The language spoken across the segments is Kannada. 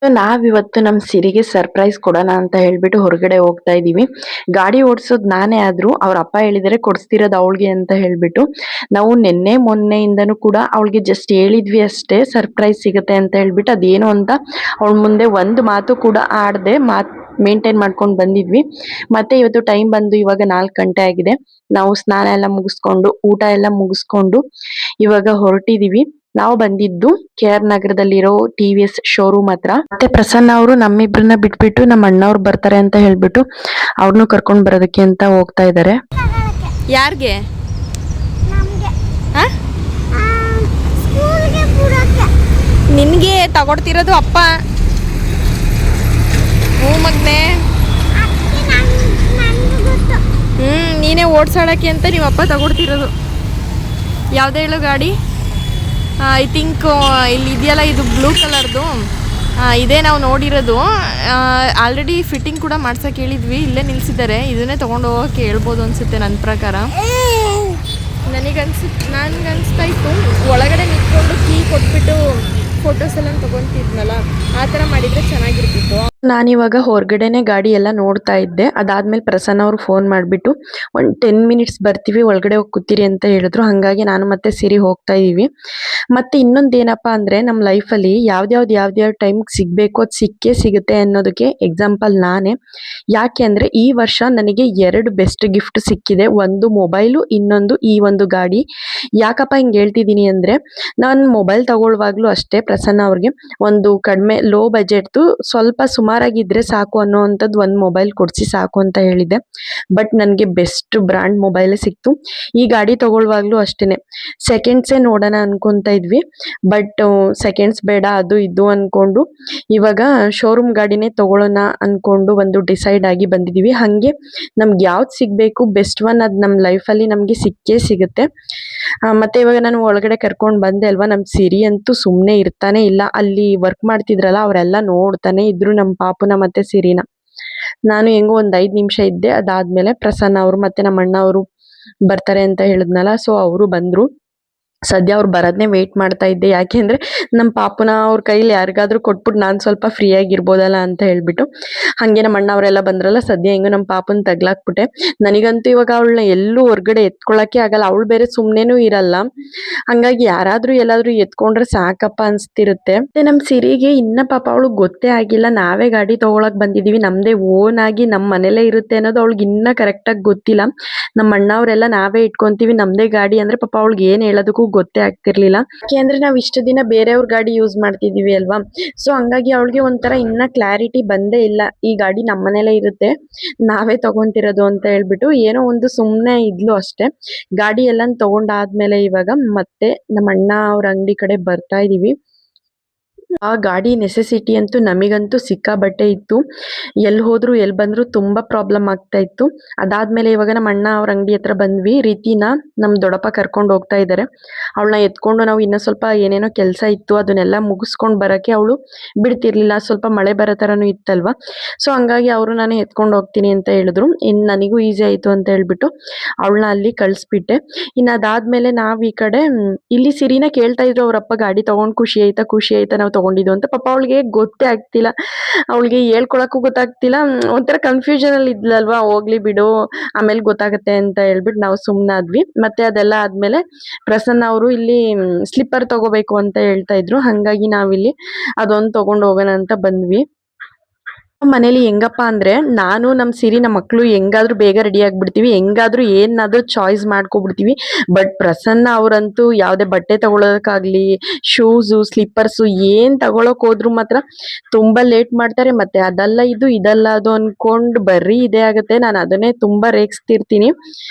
ನಾವಿವತ್ತು ನಮ್ ಸಿರಿಗೆ ಸರ್ಪ್ರೈಸ್ ಕೊಡೋಣ ಅಂತ ಹೇಳ್ಬಿಟ್ಟು ಹೊರಗಡೆ ಹೋಗ್ತಾ ಇದೀವಿ. ಗಾಡಿ ಓಡ್ಸೋದ್ ನಾನೇ ಆದ್ರೂ ಅವ್ರ ಅಪ್ಪ ಹೇಳಿದಾರೆ ಕೊಡ್ಸ್ತಿರೋದ್ ಅವ್ಳ್ಗೆ ಅಂತ ಹೇಳ್ಬಿಟ್ಟು. ನಾವು ನಿನ್ನೆ ಮೊನ್ನೆಯಿಂದನೂ ಕೂಡ ಅವ್ಳಿಗೆ ಜಸ್ಟ್ ಹೇಳಿದ್ವಿ ಅಷ್ಟೇ ಸರ್ಪ್ರೈಸ್ ಸಿಗುತ್ತೆ ಅಂತ ಹೇಳ್ಬಿಟ್ಟು. ಅದೇನು ಅಂತ ಅವಳ ಮುಂದೆ ಒಂದು ಮಾತು ಕೂಡ ಆಡದೆ ಮೇಂಟೈನ್ ಮಾಡ್ಕೊಂಡು ಬಂದಿದ್ವಿ. ಮತ್ತೆ ಇವತ್ತು ಟೈಮ್ ಬಂದು ಇವಾಗ 4 ಗಂಟೆ ಆಗಿದೆ. ನಾವು ಸ್ನಾನ ಎಲ್ಲ ಮುಗಿಸ್ಕೊಂಡು ಊಟ ಎಲ್ಲ ಮುಗಿಸ್ಕೊಂಡು ಇವಾಗ ಹೊರಟಿದೀವಿ. ನಾವು ಬಂದಿದ್ದು KR ನಗರದಲ್ಲಿರೋ TVS ಶೋರೂಮ್ ಹತ್ರ. ಮತ್ತೆ ಪ್ರಸನ್ನ ಅವರು ನಮ್ಮಿಬ್ರನ್ನ ಬಿಟ್ಬಿಟ್ಟು ನಮ್ಮ ಅಣ್ಣವ್ರು ಬರ್ತಾರೆ ಅಂತ ಹೇಳ್ಬಿಟ್ಟು ಅವ್ರನ್ನು ಕರ್ಕೊಂಡ್ ಬರೋದಕ್ಕೆ ಅಂತ ಹೋಗ್ತಾ ಇದ್ದಾರೆ. ಯಾರಿಗೆ? ನಿನ್ಗೆ ತಗೊಡ್ತಿರೋದು ಅಪ್ಪ. ಹ್ಞೂ ಮಗ್ನೆ. ನೀನೇ ಓಡ್ಸಾಡಕ್ಕೆ ಅಂತ ನಿಮ್ಮ ಅಪ್ಪ ತಗೊಡ್ತಿರೋದು. ಯಾವುದೇ ಹೇಳು ಗಾಡಿ? ಐ ಥಿಂಕ್ ಇಲ್ಲಿ ಇದೆಯಲ್ಲ, ಇದು ಬ್ಲೂ ಕಲರ್ದು. ಇದೇ ನಾವು ನೋಡಿರೋದು. ಆಲ್ರೆಡಿ ಫಿಟ್ಟಿಂಗ್ ಕೂಡ ಮಾಡ್ಸೋಕೆ ಹೇಳಿದ್ವಿ, ಇಲ್ಲೇ ನಿಲ್ಲಿಸಿದ್ದಾರೆ. ಇದನ್ನೇ ತೊಗೊಂಡು ಹೋಗೋಕೆ ಹೇಳ್ಬೋದು ಅನಿಸುತ್ತೆ ನನ್ನ ಪ್ರಕಾರ. ನನಗನ್ಸ್ತಾ ಇತ್ತು ಒಳಗಡೆ ನಿಂತ್ಕೊಂಡು ಕೀ ಕೊಟ್ಬಿಟ್ಟು ಫೋಟೋಸ್ ಎಲ್ಲ ತೊಗೊತಿದ್ನಲ್ಲ, ಆ ಥರ ಮಾಡಿದರೆ ಚೆನ್ನಾಗಿರ್ತಿತ್ತು. ನಾನಿವಾಗ ಹೊರಗಡೆನೆ ಗಾಡಿ ಎಲ್ಲ ನೋಡ್ತಾ ಇದ್ದೆ. ಅದಾದ್ಮೇಲೆ ಪ್ರಸನ್ನ ಅವರು ಫೋನ್ ಮಾಡಿಬಿಟ್ಟು ಒಂದು 10 ಮಿನಿಟ್ಸ್ ಬರ್ತೀವಿ, ಒಳಗಡೆ ಹೋಗಿ ಕೂತಿರಿ ಅಂತ ಹೇಳಿದ್ರು. ಹಾಗಾಗಿ ನಾನು ಮತ್ತೆ ಸಿರಿ ಹೋಗ್ತಾ ಇದೀವಿ. ಮತ್ತೆ ಇನ್ನೊಂದು ಏನಪ್ಪ ಅಂದರೆ, ನಮ್ಮ ಲೈಫಲ್ಲಿ ಯಾವ್ದ್ಯಾವ್ದು ಟೈಮ್ಗೆ ಸಿಗಬೇಕು ಅದು ಸಿಕ್ಕೇ ಸಿಗುತ್ತೆ ಅನ್ನೋದಕ್ಕೆ ಎಕ್ಸಾಂಪಲ್ ನಾನೇ. ಯಾಕೆ ಅಂದರೆ ಈ ವರ್ಷ ನನಗೆ 2 ಬೆಸ್ಟ್ ಗಿಫ್ಟ್ ಸಿಕ್ಕಿದೆ. ಒಂದು ಮೊಬೈಲು, ಇನ್ನೊಂದು ಈ ಒಂದು ಗಾಡಿ. ಯಾಕಪ್ಪ ಹಿಂಗೆ ಹೇಳ್ತಿದ್ದೀನಿ ಅಂದರೆ, ನಾನು ಮೊಬೈಲ್ ತಗೊಳ್ಳುವಾಗಲೂ ಅಷ್ಟೇ ಪ್ರಸನ್ನ ಅವ್ರಿಗೆ ಒಂದು ಕಡಿಮೆ ಲೋ ಬಜೆಟ್ದು ಸ್ವಲ್ಪ ಸುಮಾರಾಗಿದ್ರೆ ಸಾಕು ಅನ್ನೋ ಅಂಥದ್ದು ಒಂದು ಮೊಬೈಲ್ ಕೊಡಿಸಿ ಸಾಕು ಅಂತ ಹೇಳಿದ್ದೆ. ಬಟ್ ನನಗೆ ಬೆಸ್ಟ್ ಬ್ರ್ಯಾಂಡ್ ಮೊಬೈಲೇ ಸಿಕ್ತು. ಈ ಗಾಡಿ ತಗೊಳ್ಳುವಾಗಲೂ ಅಷ್ಟೇ ಸೆಕೆಂಡ್ಸೇ ನೋಡೋಣ ಅನ್ಕೊತ ಇದ್ವಿ. ಬಟ್ ಸೆಕೆಂಡ್ಸ್ ಬೇಡ ಅದು ಇದು ಅಂದ್ಕೊಂಡು ಇವಾಗ ಶೋರೂಮ್ ಗಾಡಿನೇ ತಗೊಳ್ಳೋಣ ಅಂದ್ಕೊಂಡು ಒಂದು ಡಿಸೈಡ್ ಆಗಿ ಬಂದಿದ್ದೀವಿ. ಹಾಗೆ ನಮ್ಗೆ ಯಾವ್ದು ಸಿಗಬೇಕು ಬೆಸ್ಟ್ ಒನ್ ಅದು ನಮ್ಮ ಲೈಫಲ್ಲಿ ನಮಗೆ ಸಿಕ್ಕೇ ಸಿಗುತ್ತೆ. ಮತ್ತೆ ಇವಾಗ ನಾನು ಒಳಗಡೆ ಕರ್ಕೊಂಡು ಬಂದೆ ಅಲ್ವಾ, ನಮ್ಮ ಸಿರಿ ಅಂತೂ ಸುಮ್ಮನೆ ಇರ್ತಾನೆ ಇಲ್ಲ. ಅಲ್ಲಿ ವರ್ಕ್ ಮಾಡ್ತಿದ್ರಲ್ಲ ಅವರೆಲ್ಲ ನೋಡ್ತಾನೆ ಇದ್ರು ನಮ್ಮ ಪಾಪುನ ಮತ್ತೆ ಸಿರಿನ. ನಾನು ಹೆಂಗೋ ಒಂದು 5 ನಿಮಿಷ ಇದ್ದೆ. ಅದಾದ್ಮೇಲೆ ಪ್ರಸನ್ನ ಅವರು ಮತ್ತೆ ನಮ್ಮ ಅಣ್ಣ ಅವರು ಬರ್ತಾರೆ ಅಂತ ಹೇಳಿದ್ನಲ್ಲ, ಸೊ ಅವರು ಬಂದರು. ಸದ್ಯ ಅವ್ರು ಬರೋದನ್ನೇ ವೆಯ್ಟ್ ಮಾಡ್ತಾ ಇದ್ದೆ. ಯಾಕೆಂದರೆ ನಮ್ಮ ಪಾಪುನ ಅವ್ರ ಕೈಲಿ ಯಾರಿಗಾದ್ರೂ ಕೊಟ್ಬಿಟ್ಟು ನಾನು ಸ್ವಲ್ಪ ಫ್ರೀ ಆಗಿರ್ಬೋದಲ್ಲ ಅಂತ ಹೇಳ್ಬಿಟ್ಟು. ಹಾಗೆ ನಮ್ಮ ಅಣ್ಣ ಅವರೆಲ್ಲ ಬಂದ್ರಲ್ಲ, ಸದ್ಯ ಹೆಂಗೋ ನಮ್ಮ ಪಾಪುನ ತಗ್ಲಾಕ್ಬಿಟ್ಟೆ. ನನಗಂತೂ ಇವಾಗ ಅವಳನ್ನ ಎಲ್ಲೂ ಹೊರಗಡೆ ಎತ್ಕೊಳ್ಳೋಕ್ಕೆ ಆಗಲ್ಲ. ಅವಳು ಬೇರೆ ಸುಮ್ಮನೆನೂ ಇರಲ್ಲ. ಹಾಗಾಗಿ ಯಾರಾದರೂ ಎಲ್ಲಾದರೂ ಎತ್ಕೊಂಡ್ರೆ ಸಾಕಪ್ಪ ಅನಿಸ್ತಿರುತ್ತೆ. ಮತ್ತು ನಮ್ಮ ಸಿರಿಗೆ ಇನ್ನ ಪಾಪ ಅವಳು ಗೊತ್ತೇ ಆಗಿಲ್ಲ ನಾವೇ ಗಾಡಿ ತೊಗೊಳಕ್ಕೆ ಬಂದಿದ್ದೀವಿ, ನಮ್ಮದೇ ಓನ್ ಆಗಿ ನಮ್ಮ ಮನೇಲೇ ಇರುತ್ತೆ ಅನ್ನೋದು ಅವಳಿಗೆ ಇನ್ನೂ ಕರೆಕ್ಟಾಗಿ ಗೊತ್ತಿಲ್ಲ. ನಮ್ಮ ಅಣ್ಣ ಅವರೆಲ್ಲ ನಾವೇ ಇಟ್ಕೊತೀವಿ ನಮ್ಮದೇ ಗಾಡಿ ಅಂದರೆ ಪಾಪ ಅವಳಿಗೆ ಏನು ಹೇಳೋದಕ್ಕೂ ಗೊತ್ತೇ ಆಗ್ತಿರ್ಲಿಲ್ಲ. ಯಾಕೆ ಅಂದ್ರೆ ನಾವು ಇಷ್ಟು ದಿನ ಬೇರೆಯವ್ರ ಗಾಡಿ ಯೂಸ್ ಮಾಡ್ತಿದೀವಿ ಅಲ್ವಾ, ಸೊ ಹಂಗಾಗಿ ಅವಳಿಗೆ ಒಂಥರ ಇನ್ನ ಕ್ಲಾರಿಟಿ ಬಂದೇ ಇಲ್ಲ. ಈ ಗಾಡಿ ನಮ್ಮ ಮನೇಲೇ ಇರುತ್ತೆ, ನಾವೇ ತಗೊಂತಿರೋದು ಅಂತ ಹೇಳ್ಬಿಟ್ಟು ಏನೋ ಒಂದು ಸುಮ್ಮನೆ ಇದ್ಲು ಅಷ್ಟೇ. ಗಾಡಿ ಎಲ್ಲ ತಗೊಂಡಾದ್ಮೇಲೆ ಇವಾಗ ಮತ್ತೆ ನಮ್ಮ ಅಣ್ಣ ಅವ್ರ ಅಂಗಡಿ ಕಡೆ ಬರ್ತಾ ಇದೀವಿ. ಆ ಗಾಡಿ ನೆಸೆಸಿಟಿ ಅಂತೂ ನಮಗಂತೂ ಸಿಕ್ಕಾಬಟ್ಟೆ ಇತ್ತು. ಎಲ್ಲಿ ಹೋದ್ರು ಎಲ್ಲಿ ಬಂದ್ರು ತುಂಬಾ ಪ್ರಾಬ್ಲಮ್ ಆಗ್ತಾ ಇತ್ತು. ಅದಾದ್ಮೇಲೆ ಇವಾಗ ನಮ್ಮ ಅಣ್ಣ ಅವ್ರ ಅಂಗಡಿ ಹತ್ರ ಬಂದ್ವಿ. ರೀತಿನ ನಮ್ಮ ದೊಡ್ಡಪ್ಪ ಕರ್ಕೊಂಡು ಹೋಗ್ತಾ ಇದ್ದಾರೆ. ಅವಳನ್ನ ಎತ್ಕೊಂಡು ನಾವು ಇನ್ನೂ ಸ್ವಲ್ಪ ಏನೇನೋ ಕೆಲಸ ಇತ್ತು ಅದನ್ನೆಲ್ಲ ಮುಗಿಸ್ಕೊಂಡು ಬರೋಕ್ಕೆ ಅವಳು ಬಿಡ್ತಿರ್ಲಿಲ್ಲ. ಸ್ವಲ್ಪ ಮಳೆ ಬರೋ ಥರನೂ ಇತ್ತಲ್ವಾ, ಸೊ ಹಂಗಾಗಿ ಅವರು ನಾನು ಎತ್ಕೊಂಡು ಹೋಗ್ತೀನಿ ಅಂತ ಹೇಳಿದ್ರು. ಇನ್ನು ನನಗೂ ಈಸಿ ಆಯಿತು ಅಂತ ಹೇಳ್ಬಿಟ್ಟು ಅವಳನ್ನ ಅಲ್ಲಿ ಕಳಿಸ್ಬಿಟ್ಟೆ. ಇನ್ನು ಅದಾದ್ಮೇಲೆ ನಾವು ಈ ಕಡೆ ಇಲ್ಲಿ ಸಿರಿನ ಕೇಳ್ತಾ ಇದ್ರು ಅವರಪ್ಪ, ಗಾಡಿ ತೊಗೊಂಡು ಖುಷಿ ಆಯ್ತಾ ನಾವು ತೊಗೊಂಡಿದ್ದು ಅಂತ. ಪಾಪ ಅವಳಿಗೆ ಗೊತ್ತೇ ಆಗ್ತಿಲ್ಲ, ಅವಳಿಗೆ ಹೇಳ್ಕೊಳಕ್ಕೂ ಗೊತ್ತಾಗ್ತಿಲ್ಲ. ಒಂಥರ ಕನ್ಫ್ಯೂಷನ್ ಅಲ್ಲಿ ಇದ್ಲಲ್ವಾ, ಹೋಗ್ಲಿ ಬಿಡು ಆಮೇಲೆ ಗೊತ್ತಾಗತ್ತೆ ಅಂತ ಹೇಳ್ಬಿಟ್ಟು ನಾವು ಸುಮ್ಮನಾದ್ವಿ. ಮತ್ತೆ ಅದೆಲ್ಲ ಆದ್ಮೇಲೆ ಪ್ರಸನ್ನ ಅವರು ಇಲ್ಲಿ ಸ್ಲಿಪ್ಪರ್ ತಗೋಬೇಕು ಅಂತ ಹೇಳ್ತಾ ಇದ್ರು. ಹಾಗಾಗಿ ನಾವಿಲ್ಲಿ ಅದೊಂದು ತಗೊಂಡು ಹೋಗೋಣ ಅಂತ ಬಂದ್ವಿ. ಮನೇಲಿ ಹೆಂಗಪ್ಪ ಅಂದ್ರೆ, ನಾನು ನಮ್ಮ ಸಿರಿ ನಮ್ಮ ಮಕ್ಕಳು ಹೆಂಗಾದ್ರೂ ಬೇಗ ರೆಡಿ ಆಗ್ಬಿಡ್ತೀವಿ, ಹೆಂಗಾದ್ರೂ ಏನಾದ್ರೂ ಚಾಯ್ಸ್ ಮಾಡ್ಕೊಬಿಡ್ತೀವಿ. ಬಟ್ ಪ್ರಸನ್ನ ಅವರಂತೂ ಯಾವುದೇ ಬಟ್ಟೆ ತಗೊಳೋದಕ್ಕಾಗ್ಲಿ, ಶೂಸು ಸ್ಲಿಪ್ಪರ್ಸು ಏನ್ ತಗೊಳಕ್ ಹೋದ್ರು ಮಾತ್ರ ತುಂಬಾ ಲೇಟ್ ಮಾಡ್ತಾರೆ. ಮತ್ತೆ ಅದಲ್ಲ ಇದು ಇದಲ್ಲ ಅದು ಅನ್ಕೊಂಡು ಬರೀ ಇದೇ ಆಗುತ್ತೆ. ನಾನು ಅದನ್ನೇ ತುಂಬಾ ರೇಗಿಸ್ತಿರ್ತೀನಿ.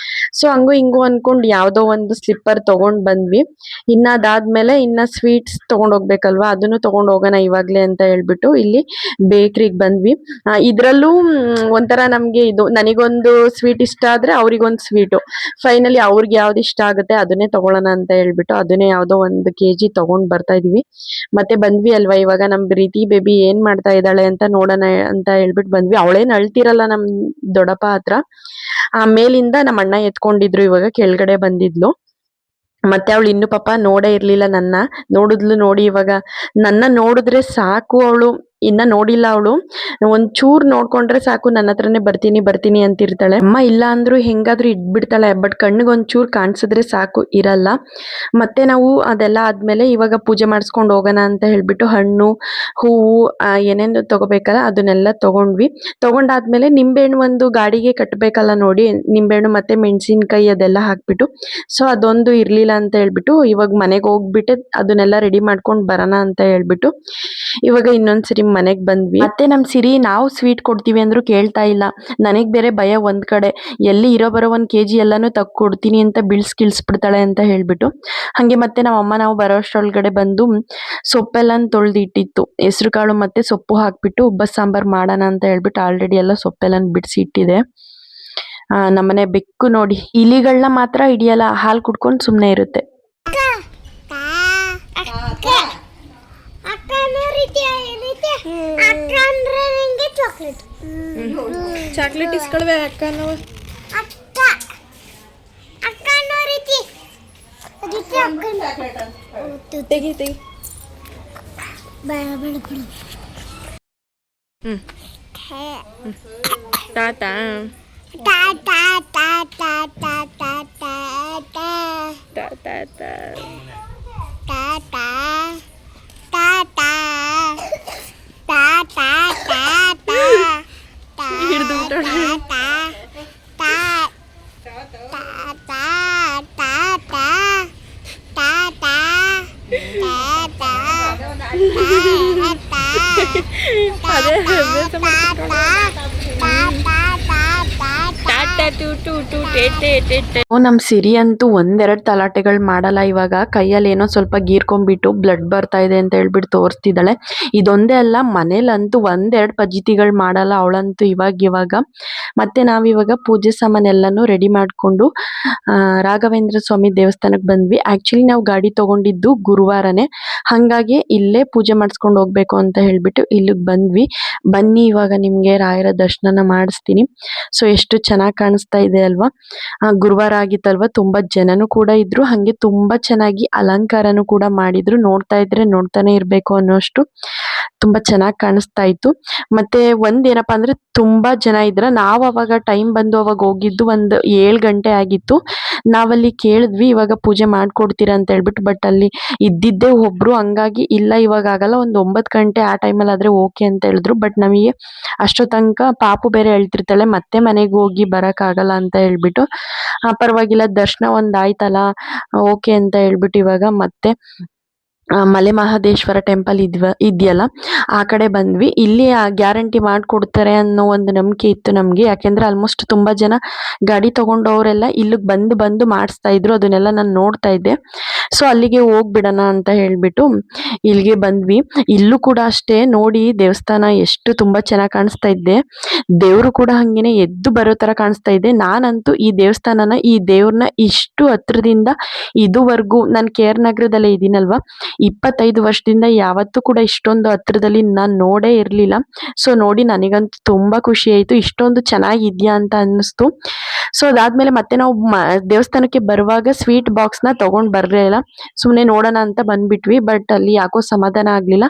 ಸೊ ಹಂಗು ಹಿಂಗು ಅನ್ಕೊಂಡು ಯಾವುದೋ ಒಂದು ಸ್ಲಿಪ್ಪರ್ ತಗೊಂಡ್ ಬಂದ್ವಿ. ಇನ್ನ ಅದಾದ್ಮೇಲೆ ಇನ್ನ ಸ್ವೀಟ್ಸ್ ತಗೊಂಡ್ ಹೋಗ್ಬೇಕಲ್ವಾ, ಅದನ್ನು ತಗೊಂಡ್ ಹೋಗೋಣ ಇವಾಗ್ಲೇ ಅಂತ ಹೇಳ್ಬಿಟ್ಟು ಇಲ್ಲಿ ಬೇಕ್ರಿಗೆ ಬಂದ್ವಿ. ಇದ್ರಲ್ಲೂ ಒಂಥರ ನಮ್ಗೆ ಇದು, ನನಗೊಂದು ಸ್ವೀಟ್ ಇಷ್ಟ ಆದ್ರೆ ಅವ್ರಿಗೊಂದು ಸ್ವೀಟು, ಫೈನಲಿ ಅವ್ರಿಗೆ ಯಾವ್ದು ಇಷ್ಟ ಆಗುತ್ತೆ ಅದನ್ನೇ ತಗೊಳ್ಳೋಣ ಅಂತ ಹೇಳ್ಬಿಟ್ಟು ಅದನ್ನೇ ಯಾವುದೋ 1 kg ತಗೊಂಡ್ ಬರ್ತಾ ಇದೀವಿ. ಮತ್ತೆ ಬಂದ್ವಿ ಅಲ್ವಾ, ಇವಾಗ ನಮ್ ಪ್ರೀತಿ ಬೇಬಿ ಏನ್ ಮಾಡ್ತಾ ಇದ್ದಾಳೆ ಅಂತ ನೋಡೋಣ ಅಂತ ಹೇಳ್ಬಿಟ್ಟು ಬಂದ್ವಿ. ಅವಳೇನ್ ಅಳ್ತಿರಲ್ಲ ನಮ್ ದೊಡ್ಡಪ್ಪ ಹತ್ರ. ಮೇಲಿಂದ ನಮ್ಮ ಅಣ್ಣ ಎತ್ಕೊಂಡಿದ್ರು, ಇವಾಗ ಕೆಳಗಡೆ ಬಂದಿದ್ಲು. ಮತ್ತೆ ಅವಳು ಇನ್ನು ಪಾಪ ನೋಡೇ ಇರ್ಲಿಲ್ಲ ನನ್ನ. ನೋಡಿದ್ಲು ನೋಡಿ, ಇವಾಗ ನನ್ನ ನೋಡಿದ್ರೆ ಸಾಕು ಅವಳು ಇನ್ನ ನೋಡಿಲ್ಲ ಅವಳು. ಒಂಚೂರು ನೋಡ್ಕೊಂಡ್ರೆ ಸಾಕು ನನ್ನ ಹತ್ರನೇ ಬರ್ತೀನಿ ಬರ್ತೀನಿ ಅಂತಿರ್ತಾಳೆ. ಅಮ್ಮ ಇಲ್ಲ ಅಂದ್ರು ಹೆಂಗಾದ್ರೂ ಇಟ್ಬಿಡ್ತಾಳೆ. ಬಟ್ ಕಣ್ಣಿಗೆ ಒಂಚೂರು ಕಾಣಿಸಿದ್ರೆ ಸಾಕು ಇರಲ್ಲ. ಮತ್ತೆ ನಾವು ಅದೆಲ್ಲ ಆದ್ಮೇಲೆ ಇವಾಗ ಪೂಜೆ ಮಾಡಿಸ್ಕೊಂಡು ಹೋಗೋಣ ಅಂತ ಹೇಳ್ಬಿಟ್ಟು ಹಣ್ಣು ಹೂವು ಏನೇನು ತಗೋಬೇಕಲ್ಲ ಅದನ್ನೆಲ್ಲ ತಗೊಂಡ್ವಿ. ತಗೊಂಡಾದ್ಮೇಲೆ ನಿಂಬೆಹಣ್ಣು ಒಂದು ಗಾಡಿಗೆ ಕಟ್ಟಬೇಕಲ್ಲ ನೋಡಿ, ನಿಂಬೆಹಣ್ಣು ಮತ್ತೆ ಮೆಣಸಿನ್ಕಾಯಿ ಅದೆಲ್ಲ ಹಾಕ್ಬಿಟ್ಟು, ಸೊ ಅದೊಂದು ಇರ್ಲಿಲ್ಲ ಅಂತ ಹೇಳ್ಬಿಟ್ಟು ಇವಾಗ ಮನೆಗೆ ಹೋಗ್ಬಿಟ್ಟು ಅದನ್ನೆಲ್ಲ ರೆಡಿ ಮಾಡ್ಕೊಂಡು ಬರೋಣ ಅಂತ ಹೇಳ್ಬಿಟ್ಟು ಇವಾಗ ಇನ್ನೊಂದ್ಸರಿ ಮನೆಗೆ ಬಂದ್ವಿ. ಮತ್ತೆ ನಮ್ ಸಿರಿ ನಾವು ಸ್ವೀಟ್ ಕೊಡ್ತೀವಿ ಅಂದ್ರು ಕೇಳ್ತಾ ಇಲ್ಲ. ನನಗ್ ಬೇರೆ ಭಯ ಒಂದ್ ಕಡೆ, ಎಲ್ಲಿ ಇರೋ ಬರೋ 1 kg ಎಲ್ಲಾನು ಕೊಡ್ತೀನಿ ಅಂತ ಕಿಳಿಸ್ಬಿಡ್ತಾಳೆ ಅಂತ ಹೇಳ್ಬಿಟ್ಟು. ಹಂಗೆ ಮತ್ತೆ ನಮ್ಮ ಅಮ್ಮ ನಾವು ಬರೋ ಅಷ್ಟ್ರೊಳಗಡೆ ಬಂದು ಸೊಪ್ಪೆಲ್ಲ ತೊಳ್ದು ಇಟ್ಟಿತ್ತು. ಹೆಸರು ಕಾಳು ಮತ್ತೆ ಸೊಪ್ಪು ಹಾಕ್ಬಿಟ್ಟು ಉಬ್ಬಸ್ ಸಾಂಬಾರ್ ಮಾಡೋಣ ಅಂತ ಹೇಳ್ಬಿಟ್ಟು ಆಲ್ರೆಡಿ ಎಲ್ಲ ಸೊಪ್ಪೆಲ್ಲ ಬಿಡಿಸಿ ಇಟ್ಟಿದೆ. ನಮ್ಮನೆ ಬೆಕ್ಕು ನೋಡಿ ಇಲಿಗಳನ್ನ ಮಾತ್ರ ಹಿಡಿಯಲ್ಲ, ಹಾಲು ಕುಡ್ಕೊಂಡು ಸುಮ್ಮನೆ ಇರುತ್ತೆ. ಚಾಕ್ಲೇಟ್ ಇಸ್ಕೊಳ್ವೆ ಅಕ್ಕ ನಾವು. ತೆಗಿ ತೆಗಿ. ತಾತ ಹಿಡಿದು ಅದೇ ನಮ್ ಸಿರಿ ಅಂತೂ ಒಂದೆರಡು ತಲಾಟೆಗಳು ಮಾಡಲ್ಲ. ಇವಾಗ ಕೈಯಲ್ಲಿ ಏನೋ ಸ್ವಲ್ಪ ಗೀರ್ಕೊಂಡ್ಬಿಟ್ಟು ಬ್ಲಡ್ ಬರ್ತಾ ಇದೆ ಅಂತ ಹೇಳ್ಬಿಟ್ಟು ತೋರಿಸ್ತಿದ್ದಾಳೆ. ಇದೊಂದೇ ಅಲ್ಲ, ಮನೇಲಂತೂ ಒಂದೆರಡು ಪಜಿತಿಗಳು ಮಾಡಲ್ಲ ಅವಳಂತೂ ಇವಾಗ. ಮತ್ತೆ ನಾವಿವಾಗ ಪೂಜೆ ಸಾಮಾನೆಲ್ಲನೂ ರೆಡಿ ಮಾಡ್ಕೊಂಡು ರಾಘವೇಂದ್ರ ಸ್ವಾಮಿ ದೇವಸ್ಥಾನಕ್ಕೆ ಬಂದ್ವಿ. ಆಕ್ಚುಲಿ ನಾವು ಗಾಡಿ ತಗೊಂಡಿದ್ದು ಗುರುವಾರನೇ, ಹಂಗಾಗಿ ಇಲ್ಲೇ ಪೂಜೆ ಮಾಡಿಸ್ಕೊಂಡು ಹೋಗ್ಬೇಕು ಅಂತ ಹೇಳ್ಬಿಟ್ಟು ಇಲ್ಲಿಗೆ ಬಂದ್ವಿ. ಬನ್ನಿ ಇವಾಗ ನಿಮ್ಗೆ ರಾಯರ ದರ್ಶನ ಮಾಡಿಸ್ತೀನಿ. ಸೊ ಎಷ್ಟು ಚೆನ್ನಾಗಿ ಕಾಣಿಸ್ತಾ ಇದೆ ಅಲ್ವಾ. ಗುರುವಾರ ಆಗಿತ್ತಲ್ವಾ, ತುಂಬಾ ಜನನು ಕೂಡ ಇದ್ರು, ಹಂಗೆ ತುಂಬಾ ಚೆನ್ನಾಗಿ ಅಲಂಕಾರನು ಕೂಡ ಮಾಡಿದ್ರು. ನೋಡ್ತಾ ಇದ್ರೆ ನೋಡ್ತಾನೆ ಇರ್ಬೇಕು ಅನ್ನೋಷ್ಟು ತುಂಬಾ ಚೆನ್ನಾಗಿ ಕಾಣಿಸ್ತಾ ಇತ್ತು. ಮತ್ತೆ ಒಂದೇನಪ್ಪಾ ಅಂದ್ರೆ ತುಂಬಾ ಜನ ಇದ್ರ. ನಾವ್ ಅವಾಗ ಟೈಮ್ ಬಂದು ಅವಾಗ ಹೋಗಿದ್ದು 7 ಗಂಟೆ ಆಗಿತ್ತು. ನಾವಲ್ಲಿ ಕೇಳಿದ್ವಿ ಇವಾಗ ಪೂಜೆ ಮಾಡ್ಕೊಡ್ತೀರಾ ಅಂತ ಹೇಳ್ಬಿಟ್ಟು, ಬಟ್ ಅಲ್ಲಿ ಇದ್ದಿದ್ದೇ ಒಬ್ರು, ಹಂಗಾಗಿ ಇಲ್ಲ ಇವಾಗ ಆಗಲ್ಲ, 9 ಗಂಟೆ ಆ ಟೈಮಲ್ಲಿ ಆದ್ರೆ ಓಕೆ ಅಂತ ಹೇಳಿದ್ರು. ಬಟ್ ನಮಗೆ ಅಷ್ಟೋ ತನಕ ಪಾಪು ಬೇರೆ ಹೇಳ್ತಿರ್ತಾಳೆ ಮತ್ತೆ ಮನೆಗೆ ಹೋಗಿ ಬರಕ್ ಆಗಲ್ಲ ಅಂತ ಹೇಳ್ಬಿಟ್ಟು, ಪರವಾಗಿಲ್ಲ ದರ್ಶನ ಆಯ್ತಲ್ಲ ಓಕೆ ಅಂತ ಹೇಳ್ಬಿಟ್ಟು ಇವಾಗ ಮತ್ತೆ ಮಲೆ ಮಹದೇಶ್ವರ ಟೆಂಪಲ್ ಇದೆಯಲ್ಲ ಆ ಕಡೆ ಬಂದ್ವಿ. ಇಲ್ಲಿ ಗ್ಯಾರಂಟಿ ಮಾಡ್ಕೊಡ್ತಾರೆ ಅನ್ನೋ ಒಂದು ನಂಬಿಕೆ ಇತ್ತು ನಮ್ಗೆ. ಯಾಕೆಂದ್ರೆ ಆಲ್ಮೋಸ್ಟ್ ತುಂಬಾ ಜನ ಗಾಡಿ ತಗೊಂಡವರೆಲ್ಲ ಇಲ್ಲಿಗೆ ಬಂದು ಮಾಡಿಸ್ತಾ ಇದ್ರು. ಅದನ್ನೆಲ್ಲ ನಾನು ನೋಡ್ತಾ ಇದ್ದೆ. ಸೊ ಅಲ್ಲಿಗೆ ಹೋಗ್ಬಿಡೋಣ ಅಂತ ಹೇಳ್ಬಿಟ್ಟು ಇಲ್ಲಿಗೆ ಬಂದ್ವಿ. ಇಲ್ಲೂ ಕೂಡ ಅಷ್ಟೇ ನೋಡಿ, ದೇವಸ್ಥಾನ ಎಷ್ಟು ತುಂಬಾ ಚೆನ್ನಾಗಿ ಕಾಣಿಸ್ತಾ ಇದ್ದೆ. ದೇವ್ರು ಕೂಡ ಹಂಗೇನೆ ಎದ್ದು ಬರೋ ತರ ಕಾಣಿಸ್ತಾ ಇದೆ. ನಾನಂತೂ ಈ ದೇವಸ್ಥಾನನ, ಈ ದೇವ್ರನ್ನ ಇಷ್ಟು ಹತ್ರದಿಂದ ಇದುವರೆಗೂ ನಾನು KR ನಗರದಲ್ಲೇ ಇದೀನಲ್ವಾ, 25 ವರ್ಷದಿಂದ ಯಾವತ್ತೂ ಕೂಡ ಇಷ್ಟೊಂದು ಹತ್ರದಲ್ಲಿ ನಾನು ನೋಡೇ ಇರ್ಲಿಲ್ಲ. ಸೊ ನೋಡಿ ನನಗಂತೂ ತುಂಬಾ ಖುಷಿ ಆಯ್ತು, ಇಷ್ಟೊಂದು ಚೆನ್ನಾಗಿದ್ಯಾ ಅಂತ ಅನ್ನಿಸ್ತು. ಸೊ ಅದಾದ್ಮೇಲೆ ಮತ್ತೆ ನಾವು ದೇವಸ್ಥಾನಕ್ಕೆ ಬರುವಾಗ ಸ್ವೀಟ್ ಬಾಕ್ಸ್ ನ ತಗೊಂಡ್ ಬರ್ಲಿಲ್ಲ, ಸುಮ್ನೆ ನೋಡೋಣ ಅಂತ ಬಂದ್ಬಿಟ್ವಿ. ಬಟ್ ಅಲ್ಲಿ ಯಾಕೋ ಸಮಾಧಾನ ಆಗ್ಲಿಲ್ಲ.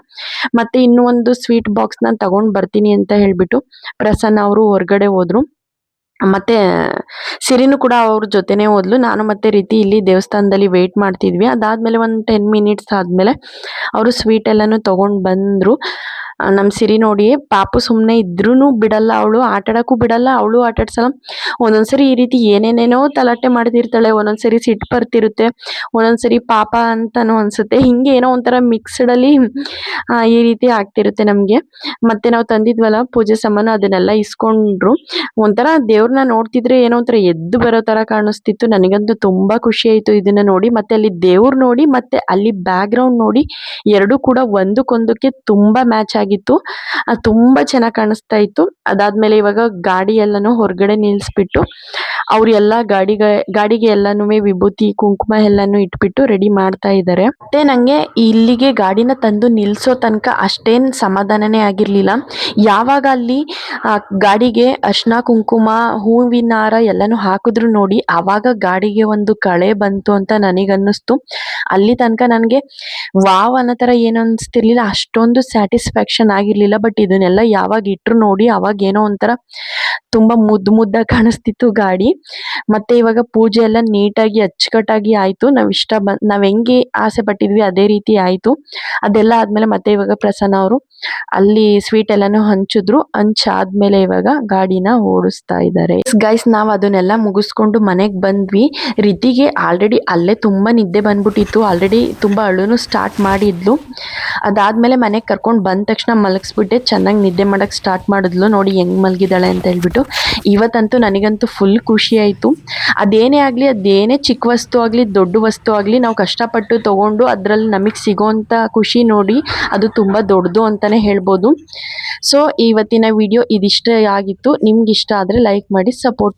ಮತ್ತೆ ಇನ್ನೂ ಒಂದು ಸ್ವೀಟ್ ಬಾಕ್ಸ್ ನ ತಗೊಂಡ್ ಬರ್ತೀನಿ ಅಂತ ಹೇಳ್ಬಿಟ್ಟು ಪ್ರಸನ್ನ ಅವರು ಹೊರಗಡೆ ಹೋದ್ರು. ಮತ್ತೆ ಸಿರಿನು ಕೂಡ ಅವ್ರ ಜೊತೆನೆ ಹೋದ್ಲು. ನಾನು ಮತ್ತೆ ರೀತಿ ಇಲ್ಲಿ ದೇವಸ್ಥಾನದಲ್ಲಿ ವೇಟ್ ಮಾಡ್ತಿದ್ವಿ. ಅದಾದ್ಮೇಲೆ 10 ಮಿನಿಟ್ಸ್ ಆದ್ಮೇಲೆ ಅವರು ಸ್ವೀಟ್ ಎಲ್ಲಾನು ತಗೊಂಡ್ ಬಂದ್ರು. ನಮ್ ಸಿರಿ ನೋಡಿ ಪಾಪು ಸುಮ್ನೆ ಇದ್ರೂನು ಬಿಡಲ್ಲ, ಅವಳು ಆಟಾಡಕ್ಕೂ ಬಿಡಲ್ಲ, ಅವಳು ಆಟಾಡ್ಸಲ್ಲ. ಒಂದೊಂದ್ಸರಿ ಈ ರೀತಿ ಏನೇನೇನೋ ತಲಾಟೆ ಮಾಡ್ತಿರ್ತಾಳೆ. ಒಂದೊಂದ್ಸರಿ ಸಿಟ್ಟು ಬರ್ತಿರುತ್ತೆ, ಒಂದೊಂದ್ಸರಿ ಪಾಪ ಅಂತಾನು ಅನ್ಸುತ್ತೆ. ಹಿಂಗೆ ಏನೋ ಒಂಥರ ಮಿಕ್ಸ್ಡ್ ಅಲ್ಲಿ ಈ ರೀತಿ ಆಗ್ತಿರುತ್ತೆ ನಮ್ಗೆ. ಮತ್ತೆ ನಾವು ತಂದಿದ್ವಲ್ಲ ಪೂಜೆ ಸಾಮಾನು, ಅದನ್ನೆಲ್ಲ ಇಸ್ಕೊಂಡ್ರು. ಒಂಥರ ದೇವ್ರನ್ನ ನೋಡ್ತಿದ್ರೆ ಏನೋ ಒಂಥರ ಎದ್ದು ಬರೋ ತರ ಕಾಣಿಸ್ತಿತ್ತು. ನನಗಂತೂ ತುಂಬಾ ಖುಷಿ ಆಯ್ತು ಇದನ್ನ ನೋಡಿ. ಮತ್ತೆ ಅಲ್ಲಿ ದೇವ್ರು ನೋಡಿ ಮತ್ತೆ ಅಲ್ಲಿ ಬ್ಯಾಕ್ ಗ್ರೌಂಡ್ ನೋಡಿ, ಎರಡು ಕೂಡ ಒಂದಕ್ಕೊಂದಕ್ಕೆ ತುಂಬಾ ಮ್ಯಾಚ್ ಆಗಿತ್ತು. ತುಂಬಾ ಚೆನ್ನಾಗಿ ಕಾಣಿಸ್ತಾ ಇತ್ತು. ಅದಾದ್ಮೇಲೆ ಇವಾಗ ಗಾಡಿ ಎಲ್ಲಾನು ಹೊರಗಡೆ ನಿಲ್ಸ್ಬಿಟ್ಟು ಅವ್ರೆಲ್ಲ ಗಾಡಿಗೆ ಎಲ್ಲಾನು ವಿಭೂತಿ ಕುಂಕುಮ ಎಲ್ಲಾನು ಇಟ್ಬಿಟ್ಟು ರೆಡಿ ಮಾಡ್ತಾ ಇದ್ದಾರೆ. ಮತ್ತೆ ನಂಗೆ ಇಲ್ಲಿಗೆ ಗಾಡಿನ ತಂದು ನಿಲ್ಸೋ ತನಕ ಅಷ್ಟೇನ್ ಸಮಾಧಾನನೇ ಆಗಿರ್ಲಿಲ್ಲ. ಯಾವಾಗ ಅಲ್ಲಿ ಗಾಡಿಗೆ ಅರ್ಶಿನ ಕುಂಕುಮ ಹೂವಿನ ಹಾರ ಎಲ್ಲಾನು ಹಾಕಿದ್ರು ನೋಡಿ, ಆವಾಗ ಗಾಡಿಗೆ ಒಂದು ಕಳೆ ಬಂತು ಅಂತ ನನಗನ್ನಿಸ್ತು. ಅಲ್ಲಿ ತನಕ ನನಗೆ ವಾವ್ ಅನ್ನೋ ಥರ ಏನು ಅನಿಸ್ತಿರ್ಲಿಲ್ಲ, ಅಷ್ಟೊಂದು ಸ್ಯಾಟಿಸ್ಫ್ಯಾಕ್ಷನ್ ಆಗಿರ್ಲಿಲ್ಲ. ಬಟ್ ಇದನ್ನೆಲ್ಲ ಯಾವಾಗ ಇಟ್ರು ನೋಡಿ ಅವಾಗ ಏನೋ ಒಂಥರ ತುಂಬ ಮುದ್ದಾಗಿ ಕಾಣಿಸ್ತಿತ್ತು ಗಾಡಿ. ಮತ್ತೆ ಇವಾಗ ಪೂಜೆ ಎಲ್ಲ ನೀಟಾಗಿ ಅಚ್ಚುಕಟ್ಟಾಗಿ ಆಯಿತು. ನಾವು ಹೆಂಗೆ ಆಸೆ ಪಟ್ಟಿದ್ವಿ ಅದೇ ರೀತಿ ಆಯಿತು. ಅದೆಲ್ಲ ಆದಮೇಲೆ ಮತ್ತೆ ಇವಾಗ ಪ್ರಸನ್ನ ಅವರು ಅಲ್ಲಿ ಸ್ವೀಟ್ ಎಲ್ಲಾನು ಹಂಚಾದ್ಮೇಲೆ ಇವಾಗ ಗಾಡಿನ ಓಡಿಸ್ತಾ ಇದ್ದಾರೆ. ಗೈಸ್, ನಾವು ಅದನ್ನೆಲ್ಲ ಮುಗಿಸ್ಕೊಂಡು ಮನೆಗೆ ಬಂದ್ವಿ. ರಿತಿಗೆ ಆಲ್ರೆಡಿ ಅಲ್ಲೇ ತುಂಬ ನಿದ್ದೆ ಬಂದ್ಬಿಟ್ಟಿತ್ತು. ಆಲ್ರೆಡಿ ತುಂಬ ಅಳುನು ಸ್ಟಾರ್ಟ್ ಮಾಡಿದ್ಲು. ಅದಾದಮೇಲೆ ಮನೆಗೆ ಕರ್ಕೊಂಡು ಬಂದ ತಕ್ಷಣ ಮಲಗಿಸ್ಬಿಟ್ಟೆ. ಚೆನ್ನಾಗಿ ನಿದ್ದೆ ಮಾಡೋಕ್ಕೆ ಸ್ಟಾರ್ಟ್ ಮಾಡಿದ್ಲು. ನೋಡಿ ಹೆಂಗೆ ಮಲಗಿದ್ದಾಳೆ ಅಂತ ಹೇಳ್ಬಿಟ್ಟು. ಇವತ್ತಂತೂ ನನಗಂತೂ ಫುಲ್ ಖುಷಿ ಆಯಿತು. ಅದೇನೇ ಆಗಲಿ, ಅದೇನೇ ಚಿಕ್ಕ ವಸ್ತು ಆಗಲಿ ದೊಡ್ಡ ವಸ್ತು ಆಗಲಿ, ನಾವು ಕಷ್ಟಪಟ್ಟು ತೊಗೊಂಡು ಅದರಲ್ಲಿ ನಮಗೆ ಸಿಗೋವಂಥ ಖುಷಿ ನೋಡಿ ಅದು ತುಂಬ ದೊಡ್ಡದು ಅಂತಲೇ ಹೇಳ್ಬೋದು. ಸೊ ಇವತ್ತಿನ ವಿಡಿಯೋ ಇದಿಷ್ಟೇ ಆಗಿತ್ತು. ನಿಮ್ಗೆ ಇಷ್ಟ ಆದರೆ ಲೈಕ್ ಮಾಡಿ ಸಪೋರ್ಟ್